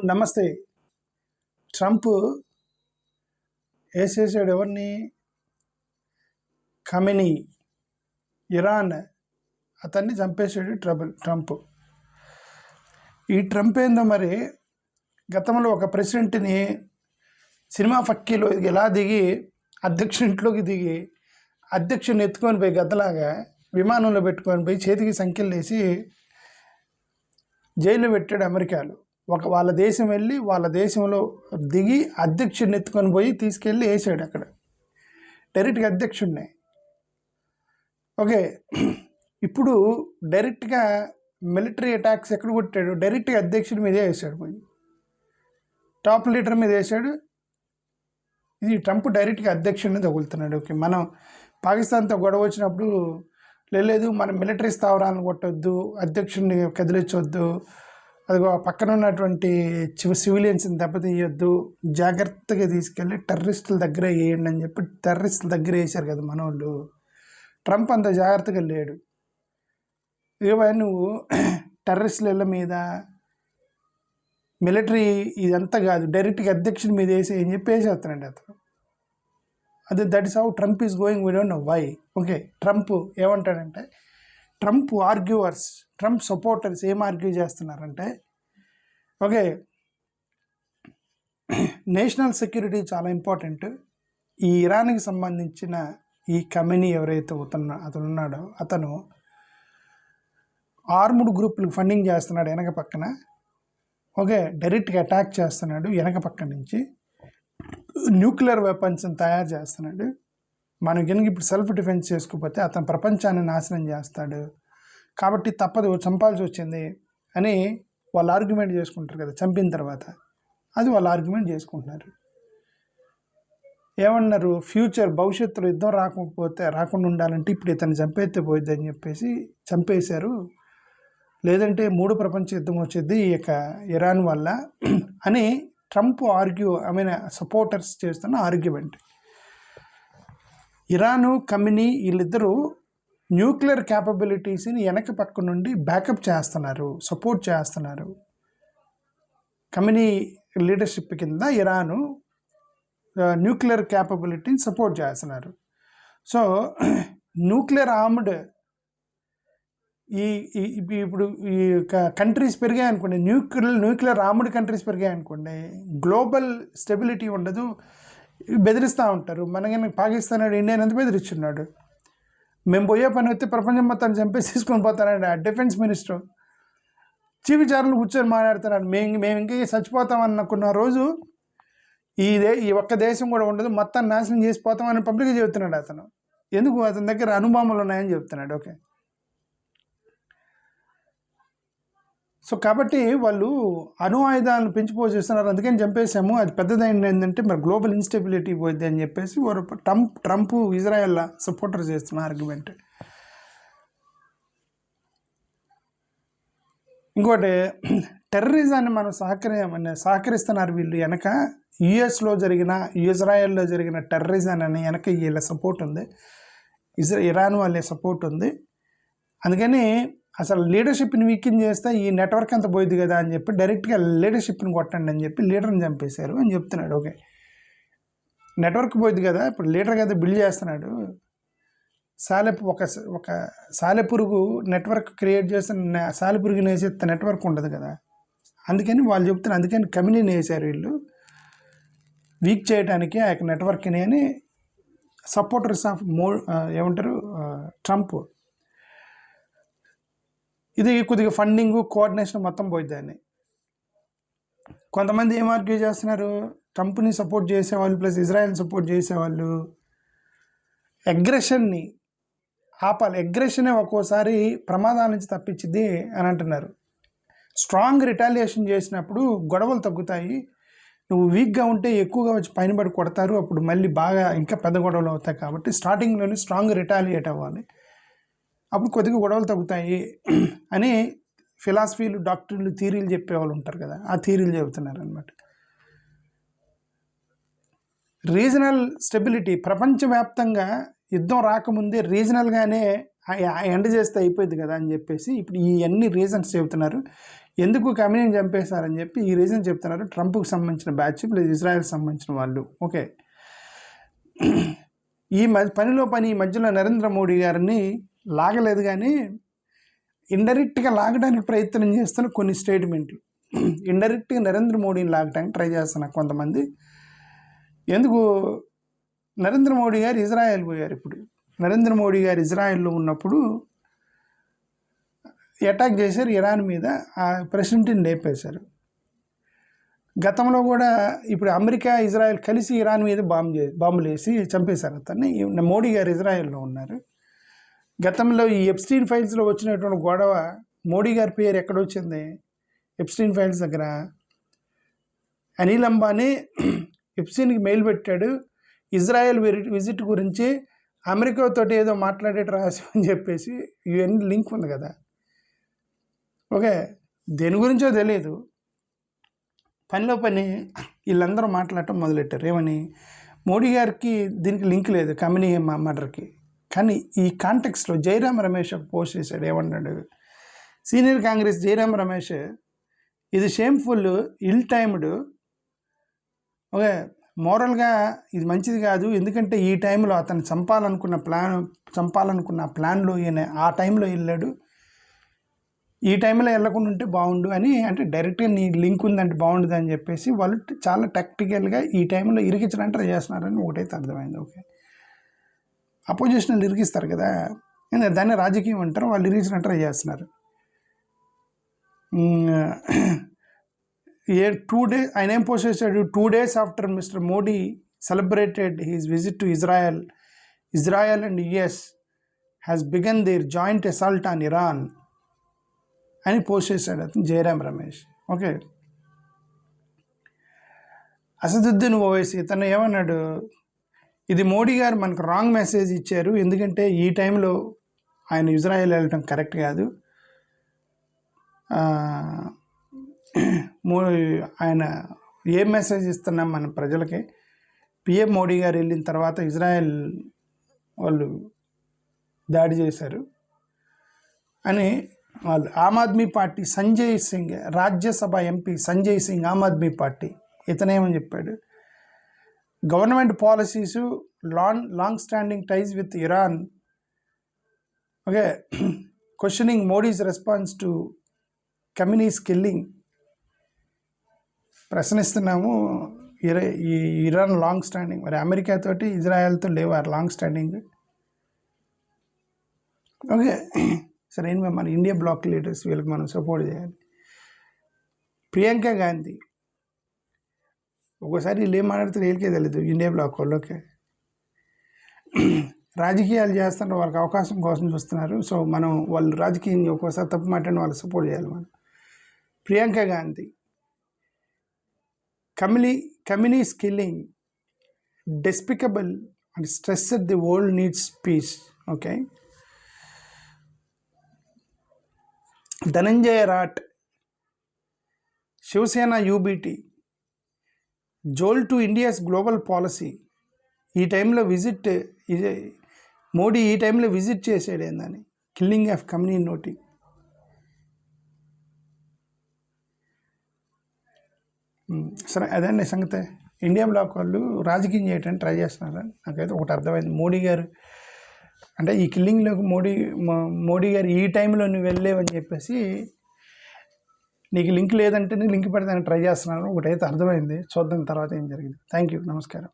నమస్తే. ట్రంప్ ఏసేసాడు ఎవరిని? Khamenei, Iran అతన్ని చంపేసాడు ట్రంప్. ఈ ట్రంప్ ఏందో మరి గతంలో ఒక ప్రెసిడెంట్ని సినిమా ఫక్కీలో ఎలా దిగి అధ్యక్షునింట్లోకి దిగి అధ్యక్షుని ఎత్తుకొని పోయి గద్దలాగా విమానంలో పెట్టుకొని పోయి చేతికి సంఖ్యలు వేసి జైల్లో పెట్టాడు అమెరికాలో. వాళ్ళ దేశం వెళ్ళి వాళ్ళ దేశంలో దిగి అధ్యక్షుడిని ఎత్తుకొని పోయి తీసుకెళ్ళి వేసాడు అక్కడ డైరెక్ట్గా అధ్యక్షుడిని. ఓకే, ఇప్పుడు డైరెక్ట్గా మిలిటరీ అటాక్స్ ఎక్కడ కొట్టాడు? డైరెక్ట్గా అధ్యక్షుడి మీదే వేసాడు, పోయి టాప్ లీడర్ మీద వేసాడు. ఇది ట్రంప్ డైరెక్ట్గా అధ్యక్షుడిని తగులుతున్నాడు. ఓకే, మనం పాకిస్తాన్తో గొడవ వచ్చినప్పుడు లేదు మనం మిలిటరీ స్థావరాలను కొట్టొద్దు, అధ్యక్షుడిని కదిలించొద్దు, అదిగో పక్కన ఉన్నటువంటి సివిలియన్స్ని దెబ్బతీయొద్దు, జాగ్రత్తగా తీసుకెళ్ళి టెర్రరిస్టుల దగ్గర వేయండి అని చెప్పి టెర్రరిస్టుల దగ్గర వేశారు కదా మన వాళ్ళు. ట్రంప్ అంత జాగ్రత్తగా లేడు. ఇక నువ్వు టెర్రరిస్టుల మీద మిలిటరీ ఇదంతా కాదు, డైరెక్ట్గా అధ్యక్షుడి మీద వేసి ఏం చెప్పి వేసేస్తానండి అతను. That is how Trump is going, we don't know why. Okay, Trump ఏమంటాడంటే, ట్రంప్ ఆర్గ్యూవర్స్, ట్రంప్ సపోర్టర్స్ ఏం ఆర్గ్యూ చేస్తున్నారంటే, ఓకే నేషనల్ సెక్యూరిటీ చాలా ఇంపార్టెంట్. ఈ ఇరాన్కి సంబంధించిన ఈ ఖమేనీ ఎవరైతే అతను ఉన్నాడో అతను ఆర్మ్డ్ గ్రూపులకు ఫండింగ్ చేస్తున్నాడు వెనక పక్కన. ఓకే, డైరెక్ట్గా అటాక్ చేస్తున్నాడు వెనక పక్క నుంచి, న్యూక్లియర్ వెపన్స్ని తయారు చేస్తున్నాడు. మనం కనుక ఇప్పుడు సెల్ఫ్ డిఫెన్స్ చేసుకోకపోతే అతను ప్రపంచాన్ని నాశనం చేస్తాడు, కాబట్టి తప్పదు చంపాల్సి వచ్చింది అని వాళ్ళు ఆర్గ్యుమెంట్ చేసుకుంటారు కదా చంపిన తర్వాత. అది వాళ్ళు ఆర్గ్యుమెంట్ చేసుకుంటున్నారు. ఏమన్నారు? ఫ్యూచర్ భవిష్యత్తులో యుద్ధం రాకుండా ఉండాలంటే ఇప్పుడు ఇతను చంపేస్తే పోయిద్ది అని చెప్పేసి చంపేశారు, లేదంటే 3వ ప్రపంచ యుద్ధం వచ్చేది ఇక ఇరాన్ వల్ల అని ట్రంప్ సపోర్టర్స్ చేస్తున్న ఆర్గ్యుమెంట్. ఇరాను ఖమేనీ వీళ్ళిద్దరూ న్యూక్లియర్ క్యాపబిలిటీస్ని వెనక పక్క నుండి బ్యాకప్ చేస్తున్నారు, సపోర్ట్ చేస్తున్నారు. ఖమేనీ లీడర్షిప్ కింద ఇరాను న్యూక్లియర్ క్యాపబిలిటీని సపోర్ట్ చేస్తున్నారు. సో న్యూక్లియర్ ఆర్మ్డ్ ఇప్పుడు ఈ కంట్రీస్ పెరిగాయి అనుకోండి, న్యూక్లియర్ ఆర్మ్డ్ కంట్రీస్ పెరిగాయి అనుకోండి, గ్లోబల్ స్టెబిలిటీ ఉండదు, బెదిరిస్తూ ఉంటారు. మనకన్నా పాకిస్తాన్ ఇండియా ఎంత బెదిరిస్తున్నాడు, మేము పోయే పని వస్తే ప్రపంచం మొత్తాన్ని చంపేసి తీసుకొని పోతానండి ఆ డిఫెన్స్ మినిస్టర్. చీఫ్ విచారణలు కూర్చొని మాట్లాడుతున్నాడు, మేము ఇంకా చచ్చిపోతామనుకున్న రోజు ఈ ఒక్క దేశం కూడా ఉండదు, మొత్తం నాశనం చేసిపోతామని పబ్లిక్గా చెబుతున్నాడు అతను. ఎందుకు? అతని దగ్గర అణుబాంబులు ఉన్నాయని చెప్తున్నాడు. ఓకే, సో కాబట్టి వాళ్ళు అణు ఆయుధాలను పెంచిపోసేస్తున్నారు, అందుకని చంపేసాము, అది పెద్దదైంది ఏంటంటే మరి గ్లోబల్ ఇన్స్టెబిలిటీ పోయింది అని చెప్పేసి ట్రంప్ ఇజ్రాయెల్ సపోర్టర్ చేస్తున్న ఆర్గ్యుమెంట్. ఇంకోటి, టెర్రరిజాన్ని మనం సహకరిస్తున్నారు వీళ్ళు వెనక. యుఎస్లో జరిగిన ఇజ్రాయెల్లో జరిగిన టెర్రరిజం అని వెనక వీళ్ళ సపోర్ట్ ఉంది, ఇరాన్ వాళ్ళే సపోర్ట్ ఉంది. అందుకని అసలు లీడర్షిప్ని వీకెన్ చేస్తే ఈ నెట్వర్క్ అంతా పోయింది కదా అని చెప్పి డైరెక్ట్గా లీడర్షిప్ని కొట్టండి అని చెప్పి లీడర్ని చంపేశారు అని చెప్తున్నాడు. ఓకే, నెట్వర్క్ పోయింది కదా, ఇప్పుడు లీడర్ కదా బిల్డ్ చేస్తున్నాడు. ఒక సాలెపురుగు నెట్వర్క్ క్రియేట్ చేసిన సాలెపురుగుని వేసేస్తే నెట్వర్క్ ఉండదు కదా, అందుకని వాళ్ళు చెప్తున్నారు. అందుకని ఖమేనీని వేశారు వీళ్ళు వీక్ చేయడానికి ఆ యొక్క నెట్వర్క్ని అని సపోర్టర్స్ ఆఫ్ ఏమంటారు ట్రంప్. ఇది కొద్దిగా ఫండింగ్ కోఆర్డినేషన్ మొత్తం పోయిద్దాన్ని. కొంతమంది ఏం ఆర్గ్యూ చేస్తున్నారు, ట్రంప్ని సపోర్ట్ చేసేవాళ్ళు ప్లస్ ఇజ్రాయెల్ సపోర్ట్ చేసేవాళ్ళు అగ్రెషన్ని ఆపాలి, అగ్రెషనే ఒక్కోసారి ప్రమాదాల నుంచి తప్పించింది అని అంటున్నారు. స్ట్రాంగ్ రిటాలియేషన్ చేసినప్పుడు గొడవలు తగ్గుతాయి, నువ్వు వీక్గా ఉంటే ఎక్కువగా వచ్చి పైన పడి కొడతారు, అప్పుడు మళ్ళీ బాగా ఇంకా పెద్ద గొడవలు అవుతాయి. కాబట్టి స్టార్టింగ్లోనే స్ట్రాంగ్ రిటాలియేట్ అవ్వాలి, అప్పుడు కొద్దిగా గొడవలు తగ్గుతాయి అని ఫిలాసఫీలు, డాక్టర్లు, థీరీలు చెప్పేవాళ్ళు ఉంటారు కదా, ఆ థీరీలు చెబుతున్నారు అనమాట. రీజనల్ స్టెబిలిటీ, ప్రపంచవ్యాప్తంగా యుద్ధం రాకముందే రీజనల్గానే ఎండ్ చేస్తే అయిపోయింది కదా అని చెప్పేసి ఇప్పుడు ఈ అన్ని రీజన్స్ చెబుతున్నారు. ఎందుకు కమినీని చంపేశారని చెప్పి ఈ రీజన్ చెప్తున్నారు. ట్రంప్కి సంబంధించిన బ్యాచ్ ప్లస్ ఇజ్రాయెల్కి సంబంధించిన వాళ్ళు. ఓకే, ఈ పని మధ్యలో నరేంద్ర మోడీ గారిని లాగలేదు, కానీ ఇండైరెక్ట్గా లాగడానికి ప్రయత్నం చేస్తున్న కొన్ని స్టేట్మెంట్లు, ఇండైరెక్ట్గా నరేంద్ర మోడీని లాగడానికి ట్రై చేస్తున్నారు కొంతమంది. ఎందుకు నరేంద్ర మోడీ గారు ఇజ్రాయెల్ పోయారు. ఇప్పుడు నరేంద్ర మోడీ గారు ఇజ్రాయెల్లో ఉన్నప్పుడు అటాక్ చేశారు ఇరాన్ మీద, ఆ ప్రెసిడెంట్ని లేపేశారు. గతంలో కూడా ఇప్పుడు అమెరికా ఇజ్రాయెల్ కలిసి ఇరాన్ మీద బాంబులు వేసి చంపేశారు అతన్ని. మోడీ గారు ఇజ్రాయెల్లో ఉన్నారు. గతంలో ఈ ఎప్స్టీన్ ఫైల్స్లో వచ్చినటువంటి గొడవ, మోడీ గారి పేరు ఎక్కడొచ్చింది? ఎప్స్టీన్ ఫైల్స్ దగ్గర. అనిల్ అంబానీ ఎప్స్టీన్కి మెయిల్ పెట్టాడు, ఇజ్రాయెల్ విజిట్ గురించి అమెరికాతో ఏదో మాట్లాడేట రహస్యం అని చెప్పేసి. యుఎన్ లింక్ ఉంది కదా. ఓకే, దేని గురించో తెలియదు, పనిలో పని వీళ్ళందరూ మాట్లాడటం మొదలెట్టారు. ఏమని? మోడీ గారికి దీనికి లింక్ లేదు కమినీ మర్డర్కి. కానీ ఈ కాంటెక్స్లో జయరాం రమేష్ పోస్ట్ చేశాడు. ఏమన్నాడు? సీనియర్ కాంగ్రెస్ జయరాం రమేష్, ఇది షేమ్ఫుల్, ఇల్ టైమ్డ్. ఓకే, మోరల్గా ఇది మంచిది కాదు. ఎందుకంటే ఈ టైంలో అతను చంపాలనుకున్న ప్లాన్లో ఈయన ఆ టైంలో వెళ్ళాడు. ఈ టైంలో వెళ్ళకుండా ఉంటే బాగుండు అని, అంటే డైరెక్ట్గా నీ లింక్ ఉందంటే బాగుండదు అని చెప్పేసి వాళ్ళు చాలా టాక్టికల్గా ఈ టైంలో ఇరికించడానికి ట్రై చేస్తున్నారని ఒకటైతే అర్థమైంది. ఓకే, అపోజిషన్లు ఇరికిస్తారు కదా, దాన్ని రాజకీయం అంటారు, వాళ్ళు ఇరికించడానికి ట్రై చేస్తున్నారు. 2 days ఆయన ఏం పోస్ట్ చేశాడు? 2 days after Mr. Modi celebrated his visit to Israel, Israel and US has begun their joint assault on Iran అని పోస్ట్ చేశాడు అతను జయరాం రమేష్. ఓకే, అసదుద్దీన్ ఓవైసీ ఇతను ఏమన్నాడు? ఇది మోడీ గారు మనకు రాంగ్ మెసేజ్ ఇచ్చారు, ఎందుకంటే ఈ టైంలో ఆయన ఇజ్రాయెల్ వెళ్ళటం కరెక్ట్ కాదు. ఆయన ఏం మెసేజ్ ఇస్తున్నాం మన ప్రజలకి? పిఎం మోడీ గారు వెళ్ళిన తర్వాత ఇజ్రాయెల్ వాళ్ళు దాడి చేశారు అని వాళ్ళు. Aam Aadmi Party Sanjay Singh, Rajya Sabha MP Sanjay Singh, Aam Aadmi Party, ఇతనేమని చెప్పాడు? Government policies, long standing ties with Iran. Okay, questioning Modi's response to Khamenei's killing. ప్రశ్నిస్తున్నాము ఈ ఇరాన్ లాంగ్ స్టాండింగ్, మరి అమెరికాతోటి ఇజ్రాయెల్తో లేవు ఆ లాంగ్ స్టాండింగ్. ఓకే, సరే ఏం మన ఇండియా బ్లాక్ లీడర్స్ వీళ్ళకి మనం సపోర్ట్ చేయాలి. ప్రియాంక గాంధీ ఒక్కోసారి వీళ్ళు ఏం మాట్లాడితే వీళ్ళకే తెలియదు, ఇండియా బ్లాక్ వాళ్ళకే. రాజకీయాలు చేస్తున్నారు, వాళ్ళకి అవకాశం కోసం చూస్తున్నారు. సో మనం వాళ్ళు రాజకీయం ఒక్కోసారి తప్పు మాట్లాడిన వాళ్ళకి సపోర్ట్ చేయాలి మనం. Priyanka Gandhi, Khamenei's killing despicable and stressed the world needs peace. Okay. Dhananjay Rat, Shiv Sena UBT, jolt to India's global policy. ఈ టైంలో విజిట్ మోడీ ఈ టైంలో విజిట్ చేసాడు ఏందని, కిల్లింగ్ ఆఫ్ ఖమేనీ నోటింగ్. సరే అదండి సంగతే. ఇండియా బ్లాక్ వాళ్ళు రాజకీయం చేయడానికి ట్రై చేస్తున్నారని నాకైతే ఒకటి అర్థమైంది. మోడీ గారు అంటే ఈ కిల్లింగ్లోకి మోడీ గారు ఈ టైంలో నువ్వు వెళ్ళలేవని చెప్పేసి, నీకు లింక్ లేదంటే లింక్ పెడతానికి ట్రై చేస్తున్నాను ఒకటైతే అర్థమైంది. చూద్దాం తర్వాత ఏం జరిగింది. థ్యాంక్ యూ, నమస్కారం.